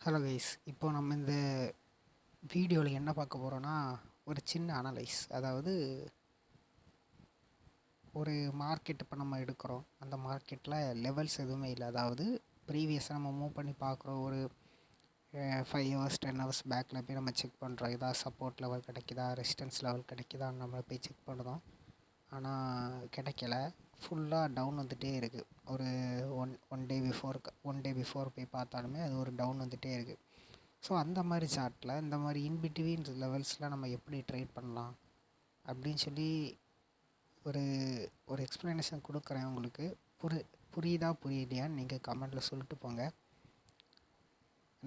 Hello guys, இப்போ நம்ம இந்த வீடியோவில் என்ன பார்க்க போகிறோன்னா, ஒரு சின்ன அனலைஸ். அதாவது ஒரு மார்க்கெட் இப்போ நம்ம எடுக்கிறோம், அந்த மார்க்கெட்டில் லெவல்ஸ் எதுவுமே இல்லை. அதாவது ப்ரீவியஸாக நம்ம மூவ் பண்ணி பார்க்குறோம். ஒரு 5 ஹவர்ஸ் 10 ஹவர்ஸ் பேக்கில் போய் நம்ம செக் பண்ணுறோம். ஏதாவது சப்போர்ட் லெவல் கிடைக்குதா, ரெசிஸ்டன்ஸ் லெவல் கிடைக்குதான்னு நம்ம போய் செக் பண்ணுறோம். ஆனால் கிடைக்கல, ஃபுல்லாக டவுன் வந்துகிட்டே இருக்குது. ஒரு ஒன் டே பிஃபோர் போய் பார்த்தாலுமே அது ஒரு டவுன் வந்துகிட்டே இருக்குது. ஸோ அந்த மாதிரி சார்ட்டில் இந்த மாதிரி இன்பிட்வீன் லெவல்ஸில் நம்ம எப்படி ட்ரேட் பண்ணலாம் அப்படின்னு சொல்லி ஒரு ஒரு எக்ஸ்ப்ளனேஷன் கொடுக்குறேன் உங்களுக்கு. புரியுதா புரியலையான்னு நீங்கள் கமெண்ட்டில் சொல்லிட்டு போங்க.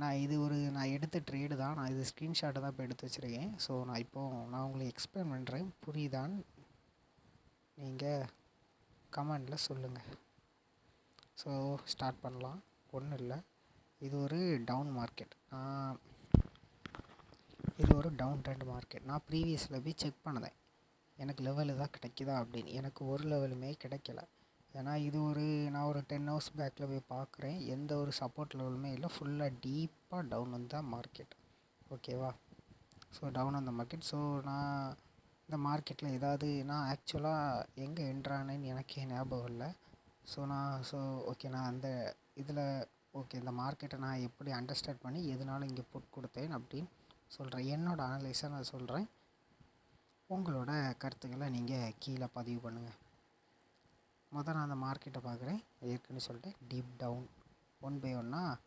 நான் எடுத்த ட்ரேடு தான், நான் இது ஸ்க்ரீன்ஷாட்டை தான் இப்போ எடுத்து வச்சுருக்கேன். ஸோ நான் உங்களுக்கு எக்ஸ்பிளைன் பண்ணுறேன், புரியுதான்னு நீங்கள் கமெண்டில் சொல்லுங்கள். ஸோ ஸ்டார்ட் பண்ணலாம். ஒன்றும் இல்லை, இது ஒரு டவுன் மார்க்கெட். இது ஒரு டவுன் ட்ரெண்ட் மார்க்கெட். நான் ப்ரீவியஸில் போய் செக் பண்ணதேன், எனக்கு லெவல் எதாவது கிடைக்குதா அப்படின்னு. எனக்கு ஒரு லெவலுமே கிடைக்கல. ஏன்னா நான் ஒரு 10 ஹவர்ஸ் பேக்கில் போய் பார்க்குறேன், எந்த ஒரு சப்போர்ட் லெவலுமே இல்லை. ஃபுல்லாக டீப்பாக டவுன் வந்த மார்க்கெட். ஓகேவா? ஸோ டவுன் அந்த மார்க்கெட். ஸோ நான் இந்த மார்க்கெட்டில் நான் ஆக்சுவலாக எங்கே என்ட்ரானேன்னு எனக்கே ஞாபகம் இல்லை. நான் அந்த இதில் இந்த மார்க்கெட்டை நான் எப்படி அண்டர்ஸ்டாண்ட் பண்ணி எதனால இங்கே புட் கொடுத்தேன் அப்படின்னு சொல்கிறேன். என்னோடய அனலைஸை நான் சொல்கிறேன். உங்களோட கருத்துக்களை நீங்கள் கீழே பதிவு பண்ணுங்கள். நான் அந்த மார்க்கெட்டை பார்க்குறேன். ஏற்கனவே சொல்லிட்டேன், டீப் டவுன். ஒன் பை ஒன்னாக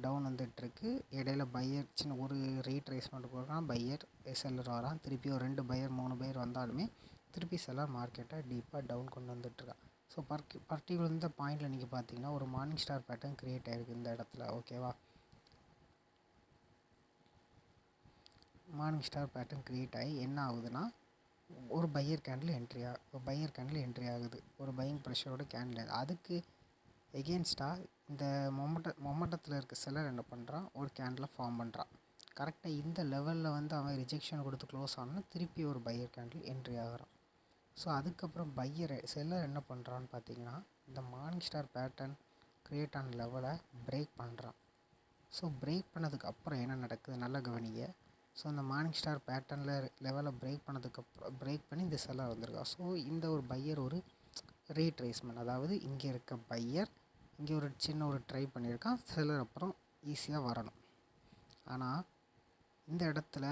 டவுன் வந்துட்டுருக்கு. இடையில பையர் சின்ன ஒரு ரீட்ரேஸ்மெண்ட் போடுறான், பையர் செல்லர் வரான். திருப்பி ஒரு 2 பையர் 3 பையர் வந்தாலுமே திருப்பி செல்லர் மார்க்கெட்டை டீப்பாக டவுன் கொண்டு வந்துட்டுருக்கான். ஸோ பர்டிகுலர் இந்த பாயிண்டில் நீங்கள் பார்த்தீங்கன்னா ஒரு மார்னிங் ஸ்டார் பேட்டர்ன் க்ரியேட் ஆகிருக்கு இந்த இடத்துல. ஓகேவா? மார்னிங் ஸ்டார் பேட்டர்ன் க்ரியேட் ஆகி என்ன ஆகுதுன்னா, ஒரு பையர் கேண்டில் என்ட்ரி ஆகுது. ஒரு பையிங் ப்ரெஷரோட கேண்டில். அதுக்கு எகென்ஸ்டாக இந்த மொமெண்டத்தில் இருக்க செல்லர் என்ன பண்ணுறான், ஒரு கேண்டில் ஃபார்ம் பண்ணுறான். கரெக்டாக இந்த லெவலில் அவன் ரிஜெக்ஷன் கொடுத்து க்ளோஸ் ஆனால் திருப்பி ஒரு பையர் கேண்டில் என்ட்ரி ஆகிறான். ஸோ அதுக்கப்புறம் செல்லர் என்ன பண்ணுறான்னு பார்த்தீங்கன்னா, இந்த மார்னிங் ஸ்டார் பேட்டர்ன் க்ரியேட் ஆன லெவலை பிரேக் பண்ணுறான். ஸோ பிரேக் பண்ணதுக்கு அப்புறம் என்ன நடக்குது நல்லா கவனிங்க. ஸோ இந்த மார்னிங் ஸ்டார் பேட்டர்னில் லெவலை பிரேக் பண்ணி இந்த செல்லர் வந்திருக்கா. ஸோ இந்த ஒரு பையர் ஒரு ரீட்ரேஸ்மெண்ட், அதாவது இங்கே இருக்க பையர் இங்கே ஒரு சின்ன ஒரு ட்ரை பண்ணியிருக்கான். செல்லர் அப்புறம் ஈஸியாக வரணும். ஆனால் இந்த இடத்துல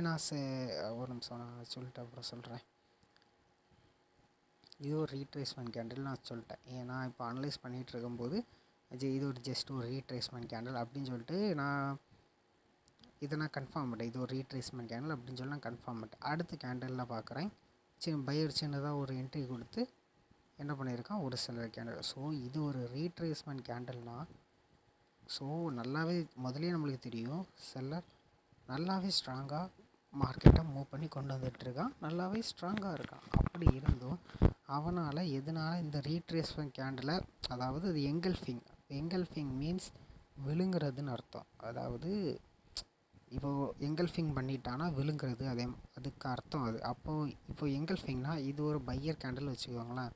நான் ஒரு நிமிஷம் நான் சொல்லிட்டு அப்புறம் சொல்கிறேன். இது ஒரு ரீட்ரேஸ்மெண்ட் கேண்டில் நான் சொல்லிட்டேன். ஏன்னா இப்போ அனலைஸ் பண்ணிகிட்டு இருக்கும்போது இது ஒரு ஜஸ்ட் ஒரு ரீட்ரேஸ்மெண்ட் கேண்டில் அப்படின்னு சொல்லிட்டு நான் கன்ஃபார்ம் பண்ணிட்டேன். இது ஒரு ரீட்ரேஸ்மெண்ட் கேண்டில் அப்படின்னு சொல்லி நான் கன்ஃபார்ம் பண்ணிட்டேன். அடுத்த கேண்டிலில் பார்க்குறேன், பையர் சின்னதாக ஒரு என்ட்ரி கொடுத்து என்ன பண்ணியிருக்கான், ஒரு செல்லர் கேண்டில். ஸோ இது ஒரு ரீட்ரேஸ்மெண்ட் கேண்டில்னால், ஸோ நல்லாவே முதலே நம்மளுக்கு தெரியும், செல்லர் நல்லாவே ஸ்ட்ராங்காக மார்க்கெட்டை மூவ் பண்ணி கொண்டு வந்துட்டுருக்கான், நல்லாவே ஸ்ட்ராங்காக இருக்கான். அப்படி இருந்தும் எதனால் இந்த ரீட்ரேஸ்மெண்ட் கேண்டில், அதாவது அது எங்கல்ஃபிங் மீன்ஸ் விழுங்குறதுன்னு அர்த்தம். அதாவது இப்போது எங்கல்ஃபிங் பண்ணிட்டானா விழுங்குறது, அதுக்கு அர்த்தம் அது. இப்போது எங்கல்ஃபிங்னா இது ஒரு பையர் கேண்டில் வச்சுக்கோங்களேன்.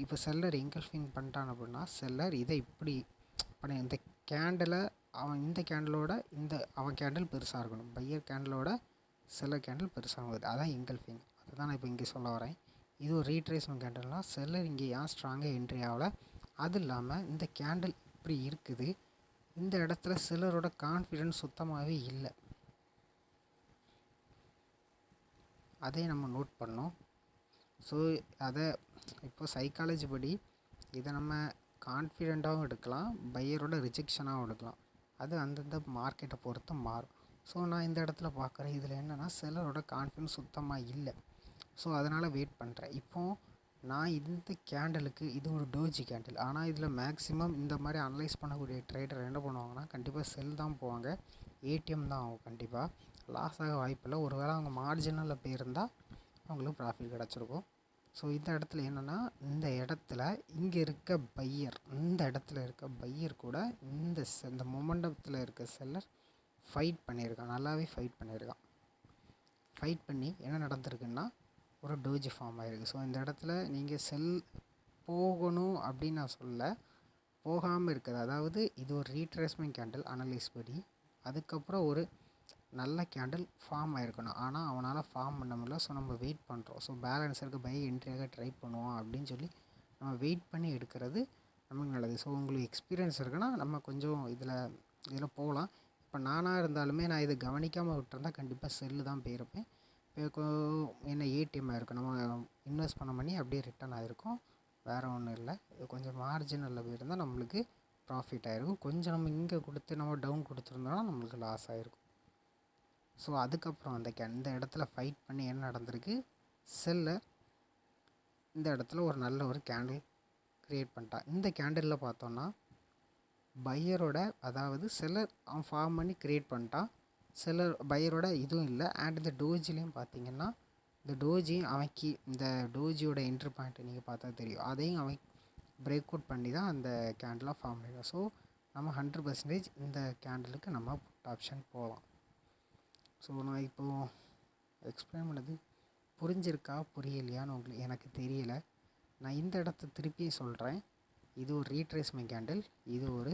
இப்போ செல்லர் எங்கல்ஃபிங் பண்ணிட்டான் அப்படின்னா, செல்லர் இதை இப்படி பண்ணி இந்த கேண்டிலை இந்த கேண்டிலோட அவன் கேண்டில் பெருசாக இருக்கணும். பையர் கேண்டிலோட செல்லர் கேண்டில் பெருசாகுது, அதான் எங்கல்ஃபிங். அதுதான் நான் இப்போ இங்கே சொல்ல வரேன். இது ஒரு ரீட்ரேஸ்மெண்ட் கேண்டில்னால் செல்லர் இங்கே ஏன் ஸ்ட்ராங்காக என்ட்ரி ஆகலை. அது இல்லாமல் இந்த கேண்டில் இப்படி இருக்குது, இந்த இடத்துல செல்லரோட கான்ஃபிடென்ஸ் சுத்தமாகவே இல்லை. அதை நம்ம நோட் பண்ணோம். ஸோ அதை இப்போ சைக்காலஜி படி இதை நம்ம கான்ஃபிடெண்ட்டாகவும் எடுக்கலாம், பையரோட ரிஜெக்ஷனாகவும் எடுக்கலாம். அது அந்தந்த மார்க்கெட்டை பொறுத்து மாறும். ஸோ நான் இந்த இடத்துல பார்க்குறேன், இதில் என்னென்னா செல்லரோட கான்ஃபிடென்ஸ் சுத்தமாக இல்லை. ஸோ அதனால் வெயிட் பண்ணுறேன். இப்போது நான் இந்த கேண்டலுக்கு இது ஒரு டோஜி கேண்டில், ஆனால் இதில் மேக்ஸிமம் இந்த மாதிரி அனலைஸ் பண்ணக்கூடிய ட்ரேடர் என்ன பண்ணுவாங்கன்னா, கண்டிப்பாக செல் தான் போவாங்க, ஏடிஎம் தான் ஆகும். கண்டிப்பாக லாஸ் ஆக வாய்ப்பில்லை. ஒரு வேளை அவங்க மார்ஜினலில் போயிருந்தால் அவங்களுக்கு ப்ராஃபிட் கிடச்சிருக்கும். ஸோ இந்த இடத்துல என்னென்னா, இந்த இடத்துல இருக்க பையர் கூட இந்த மொமெண்டத்தில் இருக்க செல்லர் ஃபைட் பண்ணியிருக்கான், நல்லாவே ஃபைட் பண்ணியிருக்கான். ஃபைட் பண்ணி என்ன நடந்திருக்குன்னா, ஒரு டோஜி ஃபார்ம் ஆகிருக்கு. ஸோ இந்த இடத்துல நீங்கள் செல் போகணும் அப்படின்னு நான் சொல்ல, போகாமல் இருக்குது. அதாவது இது ஒரு ரீட்ரேஸ்மெண்ட் கேண்டில் அனலைஸ் படி. அதுக்கப்புறம் ஒரு நல்ல கேண்டில் ஃபார்ம் ஆகிருக்கணும். ஆனால் அவனால் ஃபார்ம் பண்ண முடியல. ஸோ நம்ம வெயிட் பண்ணுறோம். ஸோ பேலன்ஸ் இருக்க பை என்ட்ரியாக ட்ரை பண்ணுவோம் அப்படின்னு சொல்லி நம்ம வெயிட் பண்ணி எடுக்கிறது நமக்கு நல்லது. ஸோ உங்களுக்கு எக்ஸ்பீரியன்ஸ் இருக்குன்னா நம்ம கொஞ்சம் இதில் போகலாம். இப்போ நானாக இருந்தாலுமே நான் இதை கவனிக்காமல் விட்டுருந்தா கண்டிப்பாக செல்லு தான் போயிருப்பேன். இப்போ என்ன ஏடிஎம் ஆகிருக்கும், நம்ம இன்வெஸ்ட் பண்ணி அப்படியே ரிட்டர்ன் ஆகிருக்கும். வேறு ஒன்றும் இல்லை. இது கொஞ்சம் மார்ஜினலில் போயிருந்தால் நம்மளுக்கு ப்ராஃபிட் ஆகிருக்கும். கொஞ்சம் நம்ம இங்கே கொடுத்து நம்ம டவுன் கொடுத்துருந்தோம்னா நம்மளுக்கு லாஸ் ஆகிருக்கும். ஸோ அதுக்கப்புறம் இந்த இடத்துல ஃபைட் பண்ணி என்ன நடந்திருக்கு, செல்லர் இந்த இடத்துல ஒரு நல்ல ஒரு கேண்டில் க்ரியேட் பண்ணிட்டான். இந்த கேண்டிலில் பார்த்தோன்னா பையரோட, அதாவது செல்லர் அவன் ஃபார்ம் பண்ணி க்ரியேட் பண்ணிட்டான். செல்லர் பையரோட இதுவும் இல்லை. அண்ட் இந்த டோஜிலையும் பார்த்தீங்கன்னா இந்த இந்த டோஜியோட என்ட்ரி பாயிண்ட்டை நீங்கள் பார்த்தா தெரியும். அதையும் அவன் பிரேக் அவுட் பண்ணி தான் அந்த கேண்டிலாக ஃபார்ம் பண்ணிடுவான். ஸோ நம்ம 100% இந்த கேண்டிலுக்கு நம்ம புட் ஆப்ஷன் போகலாம். ஸோ நான் இப்போது எக்ஸ்பிளைன் பண்ணது புரிஞ்சிருக்கா புரியலையான்னு எனக்கு தெரியல. நான் இந்த இடத்த திருப்பியும் சொல்கிறேன். இது ஒரு ரீட்ரேஸ்மெண்ட் கேண்டில். இது ஒரு,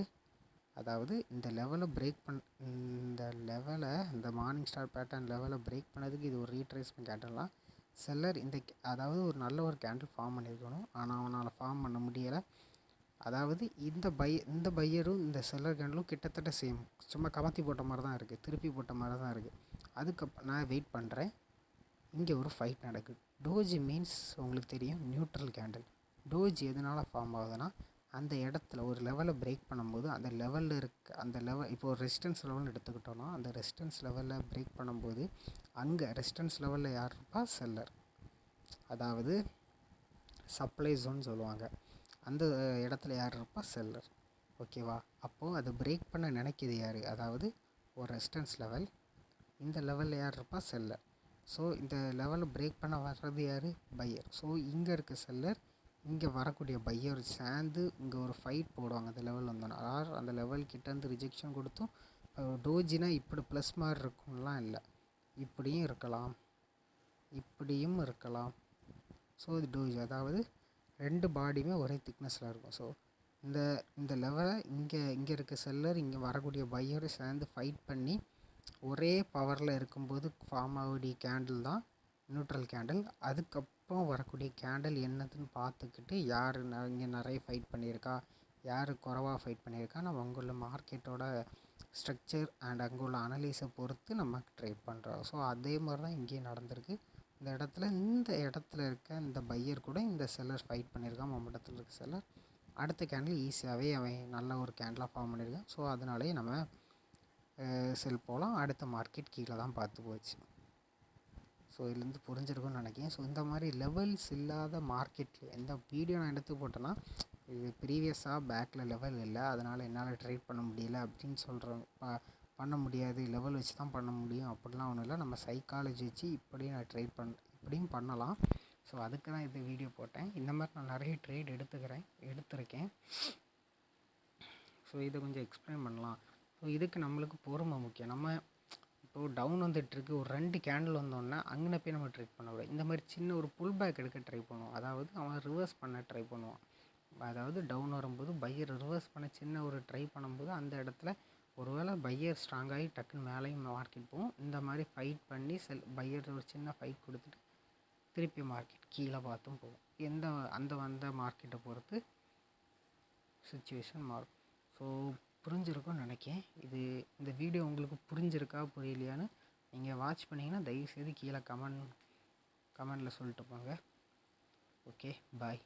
அதாவது இந்த மார்னிங் ஸ்டார் பேட்டர்ன் லெவலை பிரேக் பண்ணதுக்கு இது ஒரு ரீட்ரேஸ்மெண்ட் கேண்டில்லாம். செல்லர் அதாவது ஒரு நல்ல ஒரு கேண்டில் ஃபார்ம் பண்ணியிருக்கணும். ஆனால் அவனால் ஃபார்ம் பண்ண முடியலை. அதாவது இந்த பையரும் இந்த செல்லர் கேண்டிலும் கிட்டத்தட்ட சேம், சும்மா கமத்தி போட்ட மாதிரி தான் இருக்குது, திருப்பி போட்ட மாதிரி தான் இருக்குது. அதுக்கப்புறம் நான் வெயிட் பண்ணுறேன். இங்கே ஒரு ஃபைட் நடக்குது. டோஜி மீன்ஸ் உங்களுக்கு தெரியும், நியூட்ரல் கேண்டில். டோஜி எதனால் ஃபார்ம் ஆகுதுன்னா, அந்த இடத்துல ஒரு லெவலை பிரேக் பண்ணும்போது அந்த லெவல் இப்போ ஒரு ரெசிஸ்டன்ஸ் லெவல்னு எடுத்துக்கிட்டோன்னா, அந்த ரெசிஸ்டன்ஸ் லெவலில் பிரேக் பண்ணும்போது அங்கே ரெசிஸ்டன்ஸ் லெவலில் யார் இருப்பா, செல்லர். அதாவது சப்ளை ஜோன் சொல்லுவாங்க. அந்த இடத்துல யார் இருப்பா, செல்லர். ஓகேவா? அப்போது அதை பிரேக் பண்ண நினைக்கிது யார், அதாவது ஒரு ரெசிஸ்டன்ஸ் லெவல். இந்த லெவலில் யார் இருப்பா, செல்லர். ஸோ இந்த லெவலை பிரேக் பண்ண வர்றது யார், பையர். ஸோ இங்கே இருக்க செல்லர் இங்கே வரக்கூடிய பையர் சேர்ந்து இங்கே ஒரு ஃபைட் போடுவாங்க. அந்த லெவல் வந்தோன்னா அந்த லெவல் கிட்டேருந்து ரிஜெக்ஷன் கொடுத்தும். டோஜினா இப்படி ப்ளஸ் மாதிரி இருக்கும்லாம் இல்லை, இப்படியும் இருக்கலாம், இப்படியும் இருக்கலாம். ஸோ இது டோஜி, அதாவது ரெண்டு பாடியுமே ஒரே திக்னஸில் இருக்கும். ஸோ இந்த லெவலை இங்கே இருக்க செல்லர் இங்கே வரக்கூடிய பையரை சேர்ந்து ஃபைட் பண்ணி ஒரே பவரில் இருக்கும்போது ஃபார்ம் ஆகக்கூடிய கேண்டில் தான் நியூட்ரல் கேண்டில். அதுக்கப்புறம் வரக்கூடிய கேண்டில் என்னதுன்னு பார்த்துக்கிட்டு யார் இங்கே நிறைய ஃபைட் பண்ணியிருக்கா, யார் குறைவாக ஃபைட் பண்ணியிருக்கா, நம்ம அங்கே உள்ள மார்க்கெட்டோட ஸ்ட்ரக்சர் அண்ட் அங்கே உள்ள அனலைஸை பொறுத்து நம்ம ட்ரேட் பண்ணுறோம். ஸோ அதே மாதிரி தான் இங்கேயும் நடந்திருக்கு. இந்த இடத்துல இருக்க இந்த பையர் கூட இந்த செல்லர் ஃபைட் பண்ணியிருக்கான். மொமெண்டத்தில் இருக்க செல்லர் அடுத்த கேண்டில் ஈஸியாகவே அவன் நல்ல ஒரு கேண்டிலாக ஃபார்ம் பண்ணியிருக்கான். ஸோ அதனாலே நம்ம செல் போகலாம். அடுத்த மார்க்கெட் கீழே தான் பார்த்து போச்சு. ஸோ இதுலேருந்து புரிஞ்சிருக்கும்னு நினைக்கிறேன். ஸோ இந்த மாதிரி லெவல்ஸ் இல்லாத மார்க்கெட்டில் எந்த வீடியோ நான் எடுத்து போட்டேன்னா, இது ப்ரீவியஸாக பேக்கில் லெவல் இல்லை, அதனால் என்னால் ட்ரேட் பண்ண முடியல அப்படின்னு சொல்கிறேன். பண்ண முடியாது, லெவல் வச்சு தான் பண்ண முடியும் அப்படிலாம் ஒன்றும் இல்லை. நம்ம சைக்காலஜி வச்சு இப்படியும் இப்படியும் பண்ணலாம். ஸோ அதுக்கு தான் இந்த வீடியோ போட்டேன். இந்த மாதிரி நான் நிறைய ட்ரேட் எடுத்திருக்கேன். ஸோ இதை கொஞ்சம் எக்ஸ்பிளைன் பண்ணலாம். ஸோ இதுக்கு நம்மளுக்கு பொறுமை முக்கியம். நம்ம இப்போது டவுன் வந்துட்டுருக்கு, ஒரு 2 கேண்டில் வந்தோடனே அங்கே போய் நம்ம ட்ரேட் பண்ணக்கூடாது. இந்த மாதிரி சின்ன ஒரு புல் பேக் எடுக்க ட்ரை பண்ணுவோம். அதாவது அவன் ரிவர்ஸ் பண்ண ட்ரை பண்ணுவான். அதாவது டவுன் வரும்போது பையர் ரிவர்ஸ் பண்ண சின்ன ஒரு ட்ரை பண்ணும்போது அந்த இடத்துல ஒருவேளை பையர் ஸ்ட்ராங்காகி டக்குன்னு மேலேயும் மார்க்கெட் போகும். இந்த மாதிரி ஃபைட் பண்ணி பையர் ஒரு சின்ன ஃபைட் கொடுத்துட்டு திருப்பி மார்க்கெட் கீழே பார்த்தும் போகும். வந்த மார்க்கெட்டை பொறுத்து சுச்சுவேஷன் மாறும். ஸோ புரிஞ்சிருக்கும்னு நினைக்கிறேன். இந்த வீடியோ உங்களுக்கு புரிஞ்சிருக்கா புரியலையான்னு நீங்கள் வாட்ச் பண்ணிங்கன்னா தயவுசெய்து கீழே கமெண்டில் சொல்லிட்டு போங்க. ஓகே, பாய்.